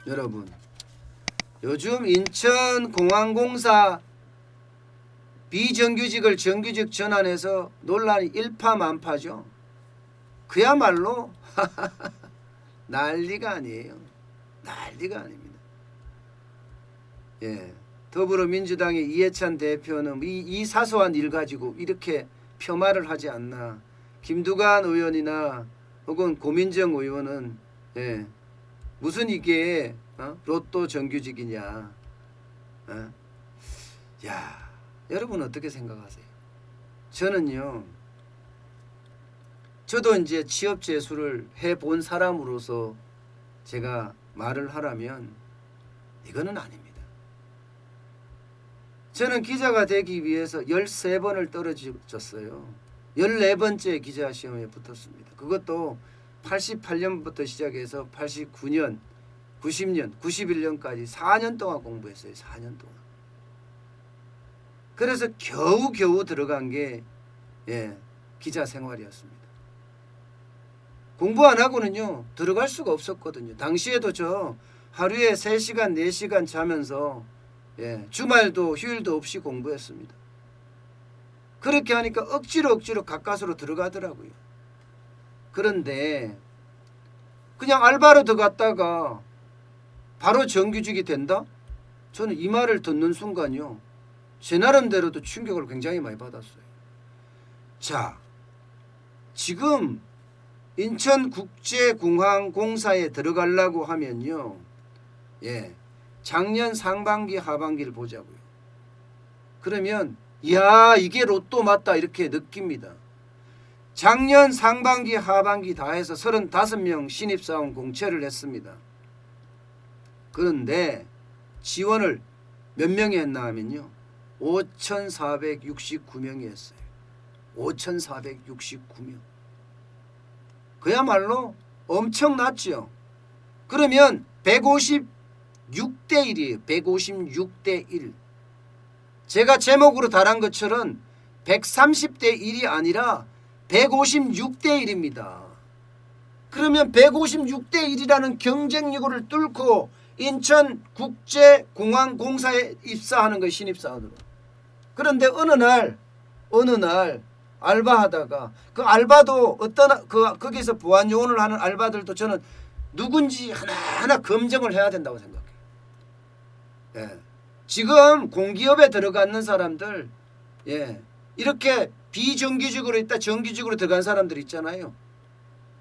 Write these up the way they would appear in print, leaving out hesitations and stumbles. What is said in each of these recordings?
여러분, 요즘 인천공항공사 비정규직을 정규직 전환해서 논란이 일파만파죠. 그야말로 난리가 아니에요. 난리가 아닙니다. 예, 더불어민주당의 이해찬 대표는 이 사소한 일 가지고 이렇게 폄하를 하지 않나. 김두관 의원이나 혹은 고민정 의원은 무슨 이게 로또 정규직이냐. 야, 여러분 어떻게 생각하세요? 저는요, 저도 이제 취업 재수를 해본 사람으로서 제가 말을 하라면 이거는 아닙니다. 저는 기자가 되기 위해서 13번을 떨어졌어요. 14번째 기자시험에 붙었습니다. 그것도 88년부터 시작해서 89년, 90년, 91년까지 4년 동안 공부했어요. 4년 동안. 그래서 겨우겨우 들어간 게 기자 생활이었습니다. 공부 안 하고는요 들어갈 수가 없었거든요. 당시에도 저 하루에 3시간 4시간 자면서 주말도 휴일도 없이 공부했습니다. 그렇게 하니까 억지로 가까스로 들어가더라고요. 그런데 그냥 알바로 들어갔다가 바로 정규직이 된다? 저는 이 말을 듣는 순간요 제 나름대로도 충격을 굉장히 많이 받았어요. 자, 지금 인천국제공항공사에 들어가려고 하면요 작년 상반기 하반기를 보자고요. 그러면 야, 이게 로또 맞다 이렇게 느낍니다. 작년 상반기 하반기 다 해서 35명 신입사원 공채를 했습니다. 그런데 지원을 몇 명이 했나 하면요 5,469명이 했어요. 5,469명. 그야말로 엄청났죠. 그러면 156대 1이에요. 156대 1. 제가 제목으로 달한 것처럼 130대 1이 아니라 156대 1입니다. 그러면 156대 1이라는 경쟁력을 뚫고 인천국제공항공사에 입사하는 거예요. 신입사원으로. 그런데 어느 날 알바하다가 그 알바도 거기서 보안요원을 하는 알바들도 저는 누군지 하나하나 검증을 해야 된다고 생각해요. 지금 공기업에 들어가는 사람들 이렇게 비정규직으로 있다 정규직으로 들어간 사람들 있잖아요.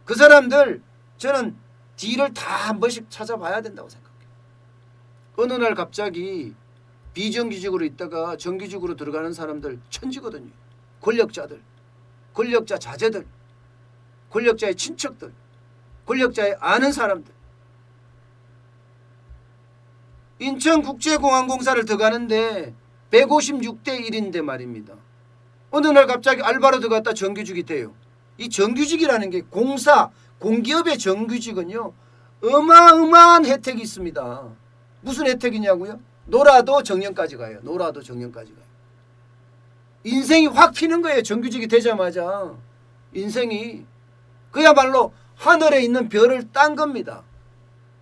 그 사람들 저는 뒤를 다 한 번씩 찾아봐야 된다고 생각해요. 어느 날 갑자기 비정규직으로 있다가 정규직으로 들어가는 사람들 천지거든요. 권력자들, 권력자 자제들, 권력자의 친척들, 권력자의 아는 사람들. 인천국제공항공사를 들어가는데 156대 1인데 말입니다. 어느 날 갑자기 알바로 들어갔다 정규직이 돼요. 이 정규직이라는 게 공기업의 정규직은요 어마어마한 혜택이 있습니다. 무슨 혜택이냐고요? 놀아도 정년까지 가요. 놀아도 정년까지 가요. 인생이 확 피는 거예요. 정규직이 되자마자. 인생이 그야말로 하늘에 있는 별을 딴 겁니다.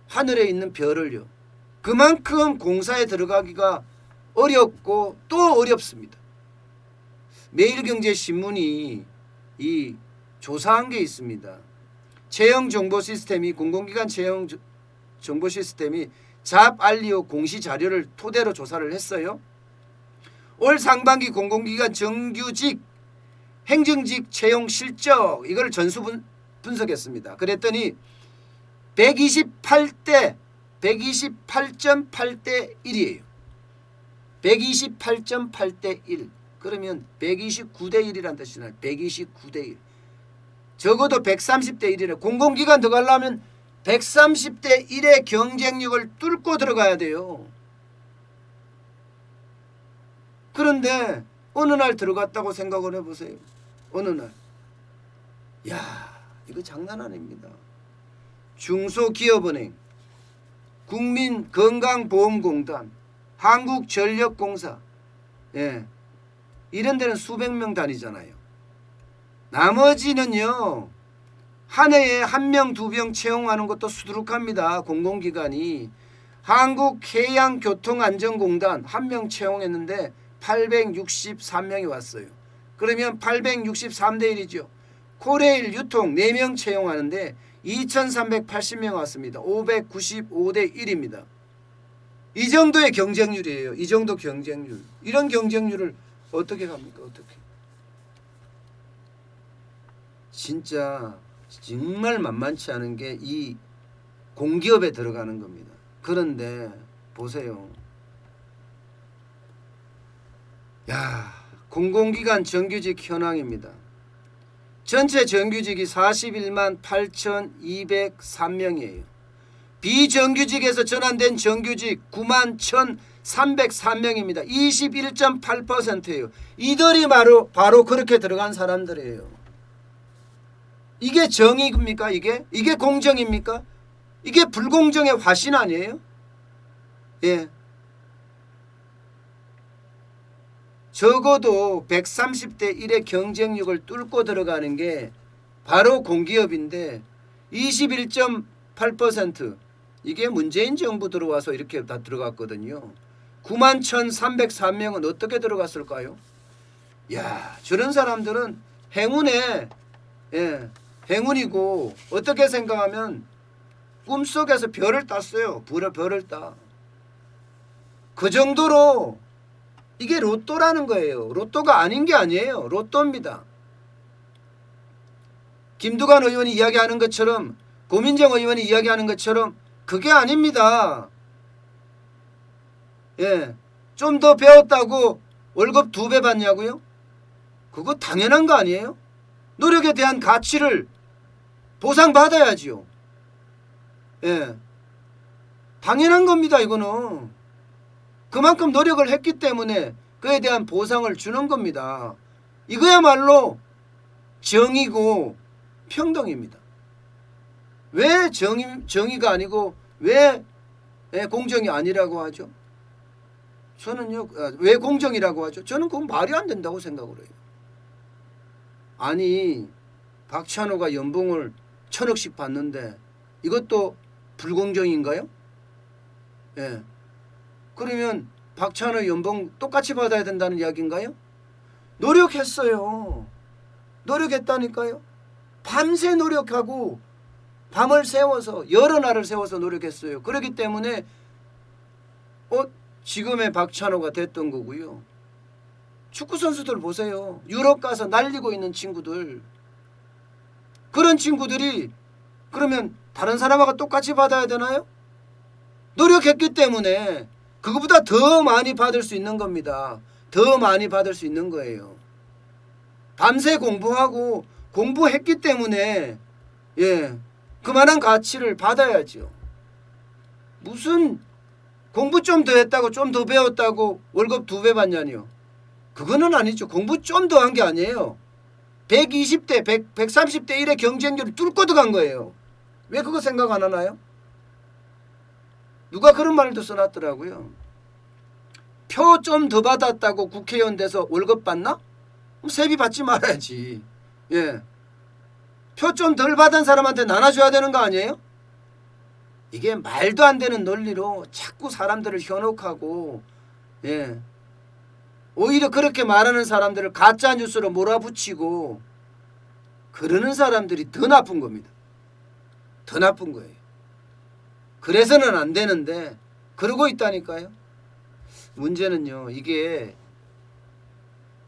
하늘에 있는 별을요. 그만큼 공사에 들어가기가 어렵고 또 어렵습니다. 매일경제신문이 이 조사한 게 있습니다. 채용정보 시스템이 공공기관 채용정보 시스템이 잡알리오 공시 자료를 토대로 조사를 했어요. 올 상반기 공공기관 정규직 행정직 채용 실적 이걸 전수 분석했습니다. 그랬더니 128.8대 1이에요. 128.8대 1. 그러면 129대 1이란 뜻이나요. 129대 1. 적어도 130대 1이래. 공공기관 들어가려면 130대 1의 경쟁력을 뚫고 들어가야 돼요. 그런데 어느 날 들어갔다고 생각을 해보세요. 어느 날. 야, 이거 장난 아닙니다. 중소기업은행, 국민건강보험공단, 한국전력공사 이런 데는 수백 명 다니잖아요. 나머지는요. 한 해에 1명 2명 채용하는 것도 수두룩합니다. 공공기관이. 한국해양교통안전공단 한 명 채용했는데 863명이 왔어요. 그러면 863대 1이죠. 코레일 유통 4명 채용하는데 2380명 왔습니다. 595대 1입니다. 이 정도의 경쟁률이에요. 이 정도 경쟁률. 이런 경쟁률을 어떻게 갑니까? 어떻게? 진짜 정말 만만치 않은 게 이 공기업에 들어가는 겁니다. 그런데 보세요. 야, 공공기관 정규직 현황입니다. 전체 정규직이 41만 8,203명이에요. 비정규직에서 전환된 정규직 9만 1,303명입니다. 21.8%예요. 이들이 바로 그렇게 들어간 사람들이에요. 이게 정의입니까? 이게 공정입니까? 이게 불공정의 화신 아니에요? 예. 적어도 130대 1의 경쟁력을 뚫고 들어가는 게 바로 공기업인데 21.8% 이게 문재인 정부 들어와서 이렇게 다 들어갔거든요. 9만 1,303명은 어떻게 들어갔을까요? 야, 저런 사람들은 행운에 행운이고 어떻게 생각하면 꿈속에서 별을 땄어요. 별을 따. 그 정도로 이게 로또라는 거예요. 로또가 아닌 게 아니에요. 로또입니다. 김두관 의원이 이야기하는 것처럼 고민정 의원이 이야기하는 것처럼 그게 아닙니다. 예, 좀 더 배웠다고 월급 2배 받냐고요? 그거 당연한 거 아니에요? 노력에 대한 가치를 보상받아야지요. 예, 당연한 겁니다. 이거는 그만큼 노력을 했기 때문에 그에 대한 보상을 주는 겁니다. 이거야말로 정의고 평등입니다. 왜 정의가 아니고 왜 공정이 아니라고 하죠? 저는요, 왜 공정이라고 하죠? 저는 그건 말이 안 된다고 생각을 해요. 아니, 박찬호가 연봉을 1,000억씩 받는데 이것도 불공정인가요? 예. 그러면 박찬호 연봉 똑같이 받아야 된다는 이야기인가요? 노력했어요. 노력했다니까요. 밤새 노력하고 밤을 새워서 여러 날을 새워서 노력했어요. 그렇기 때문에 지금의 박찬호가 됐던 거고요. 축구 선수들 보세요. 유럽 가서 날리고 있는 친구들. 그런 친구들이 그러면 다른 사람하고 똑같이 받아야 되나요? 노력했기 때문에 그거보다 더 많이 받을 수 있는 겁니다. 더 많이 받을 수 있는 거예요. 밤새 공부하고 공부했기 때문에 그만한 가치를 받아야죠. 무슨 공부 좀 더 했다고 좀 더 배웠다고 월급 2배 받냐니요. 그거는 아니죠. 공부 좀 더 한 게 아니에요. 120대 130대 1의 경쟁률을 뚫고 들어간 거예요. 왜 그거 생각 안 하나요? 누가 그런 말도 써놨더라고요. 표 좀 더 받았다고 국회의원 돼서 월급 받나? 그럼 세비 받지 말아야지. 예. 표 좀 덜 받은 사람한테 나눠줘야 되는 거 아니에요? 이게 말도 안 되는 논리로 자꾸 사람들을 현혹하고 오히려 그렇게 말하는 사람들을 가짜 뉴스로 몰아붙이고 그러는 사람들이 더 나쁜 겁니다. 더 나쁜 거예요. 그래서는 안 되는데 그러고 있다니까요. 문제는요. 이게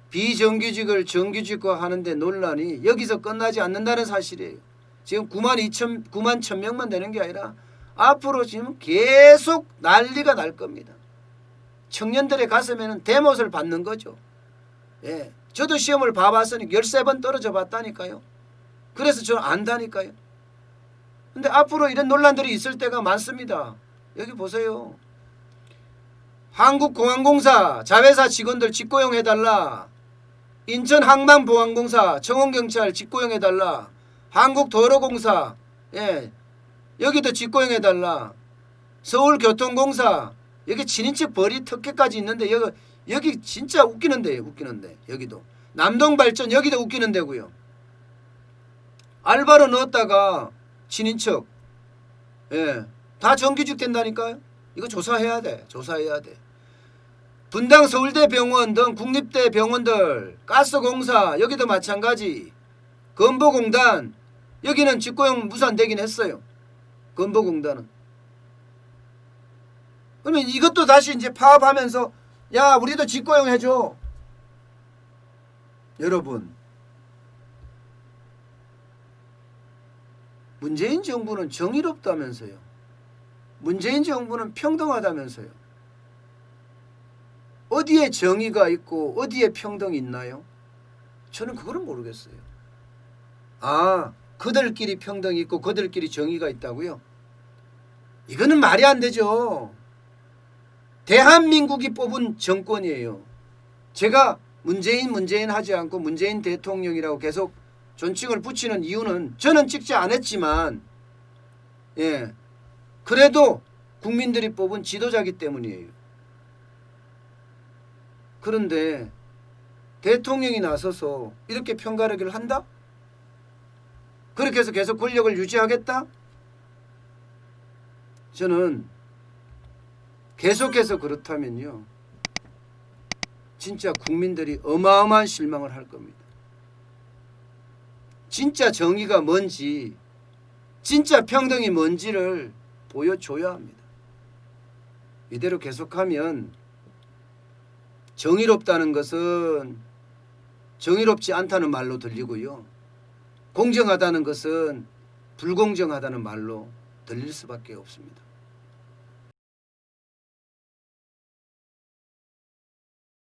비정규직을 정규직화 하는데 논란이 여기서 끝나지 않는다는 사실이에요. 지금 9만 1,000명만 되는 게 아니라 앞으로 지금 계속 난리가 날 겁니다. 청년들의 가슴에는 대못을 받는 거죠. 예, 저도 시험을 봐봤으니 13번 떨어져 봤다니까요. 그래서 저는 안다니까요. 근데 앞으로 이런 논란들이 있을 때가 많습니다. 여기 보세요. 한국공항공사 자회사 직원들 직고용해달라. 인천항만보안공사 청원경찰 직고용해달라. 한국도로공사 여기도 직고용해달라. 서울교통공사 여기 친인척 벌이 특혜까지 있는데 여기 진짜 웃기는데요. 웃기는데 여기도 남동발전 여기도 웃기는 데고요. 알바로 넣었다가 친인척 다 정규직 된다니까요. 이거 조사해야 돼. 조사해야 돼. 분당 서울대병원 등 국립대 병원들, 가스공사 여기도 마찬가지. 건보공단 여기는 직고용 무산되긴 했어요. 건보공단은. 그러면 이것도 다시 이제 파업하면서 야 우리도 직고용 해줘. 여러분 문재인 정부는 정의롭다면서요. 문재인 정부는 평등하다면서요. 어디에 정의가 있고 어디에 평등이 있나요? 저는 그거는 모르겠어요. 아, 그들끼리 평등이 있고 그들끼리 정의가 있다고요? 이거는 말이 안 되죠. 대한민국이 뽑은 정권이에요. 제가 문재인 하지 않고 문재인 대통령이라고 계속 존칭을 붙이는 이유는 저는 찍지 않았지만 그래도 국민들이 뽑은 지도자이기 때문이에요. 그런데 대통령이 나서서 이렇게 편가르기를 한다? 그렇게 해서 계속 권력을 유지하겠다? 저는 계속해서 그렇다면요. 진짜 국민들이 어마어마한 실망을 할 겁니다. 진짜 정의가 뭔지, 진짜 평등이 뭔지를 보여줘야 합니다. 이대로 계속하면 정의롭다는 것은 정의롭지 않다는 말로 들리고요. 공정하다는 것은 불공정하다는 말로 들릴 수밖에 없습니다.